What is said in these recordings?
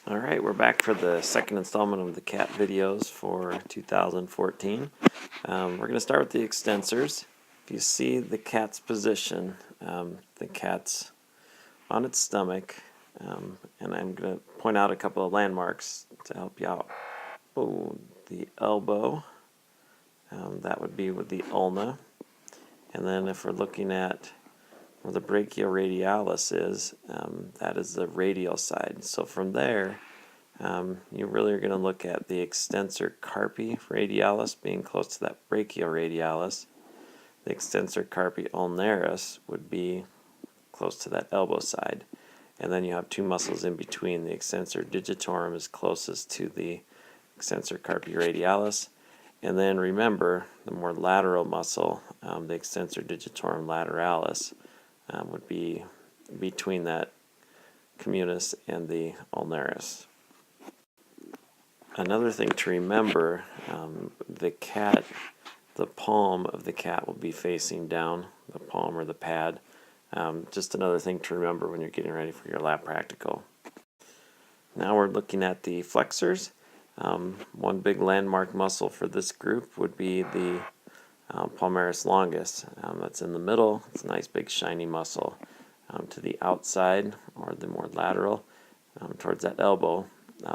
Alright, we're back for the second installment of the cat videos for 2014. We're going to start with the extensors. If you see the cat's position, the cat's on its stomach, and I'm going to point out a couple of landmarks to help you out. Oh, the elbow, that would be with the ulna. And then if we're looking at where the brachioradialis is, that is the radial side. So from there, you really are going to look at the extensor carpi radialis being close to that brachioradialis. The extensor carpi ulnaris would be close to that elbow side. And then you have two muscles in between. The extensor digitorum is closest to the extensor carpi radialis. And then remember, the more lateral muscle, the extensor digitorum lateralis, would be between that communis and the ulnaris. Another thing to remember, the palm of the cat will be facing down, the palm or the pad. Just another thing to remember when you're getting ready for your lab practical. Now we're looking at the flexors. One big landmark muscle for this group would be the palmaris longus. That's in the middle. It's a nice big shiny muscle. To the outside, or the more lateral, towards that elbow,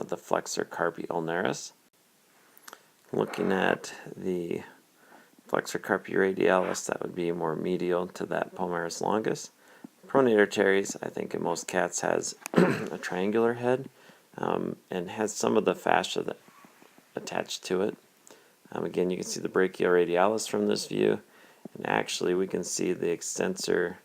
the flexor carpi ulnaris. Looking at the flexor carpi radialis, that would be more medial to that palmaris longus. Pronator teres, I think in most cats, has a triangular head and has some of the fascia that attached to it. Again, you can see the brachioradialis from this view, and actually we can see the extensor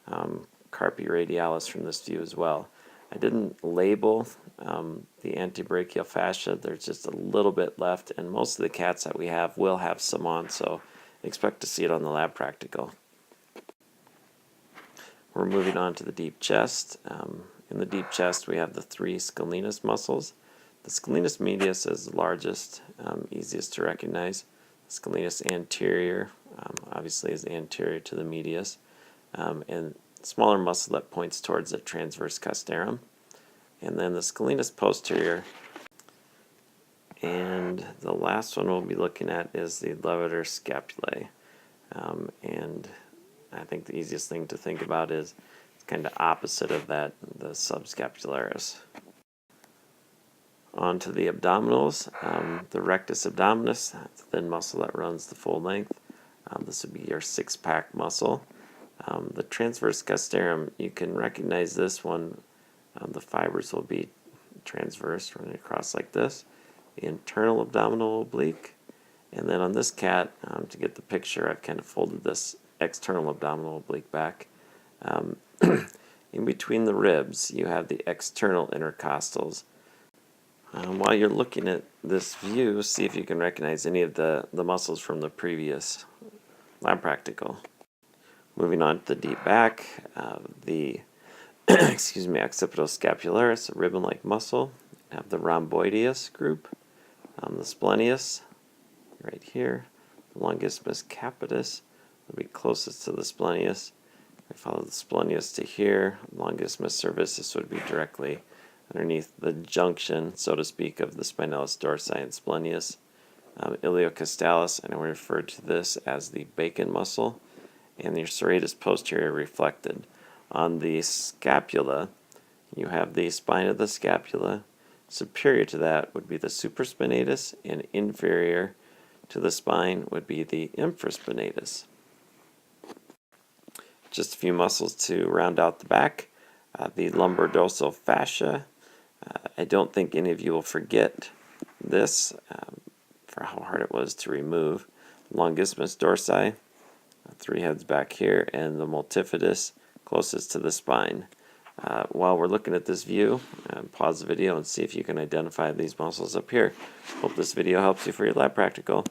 carpi radialis from this view as well. I didn't label the antebrachial fascia. There's just a little bit left, and most of the cats that we have will have some on, so expect to see it on the lab practical. We're moving on to the deep chest. In the deep chest, we have the three scalenus muscles. The scalenus medius is the largest, easiest to recognize. The scalenus anterior, obviously, is anterior to the medius, and smaller muscle that points towards the transverse casterum. And then the scalenus posterior. And the last one we'll be looking at is the levator scapulae. And I think the easiest thing to think about is it's kind of opposite of that, the subscapularis. On to the abdominals. The rectus abdominis, that's the thin muscle that runs the full length. This would be your six-pack muscle. The transverse casterum, you can recognize this one. The fibers will be transverse, running across like this. The internal abdominal oblique. And then on this cat, to get the picture, I've kind of folded this external abdominal oblique back. In between the ribs, you have the external intercostals. While you're looking at this view, see if you can recognize any of the muscles from the previous lab practical. Moving on to the deep back, the occipitoscapularis, a ribbon-like muscle. You have the rhomboideus group, the splenius, right here. The longissimus capitis will be closest to the splenius. I follow the splenius to here. Longissimus cervicis would be directly underneath the junction, so to speak, of the spinalis dorsi and splenius. Iliocostalis, and I refer to this as the bacon muscle, and the serratus posterior reflected. On the scapula, you have the spine of the scapula. Superior to that would be the supraspinatus, and inferior to the spine would be the infraspinatus. Just a few muscles to round out the back. The lumbar dorsal fascia. I don't think any of you will forget this for how hard it was to remove. Longissimus dorsi, three heads back here, and the multifidus closest to the spine. While we're looking at this view, pause the video and see if you can identify these muscles up here. Hope this video helps you for your lab practical.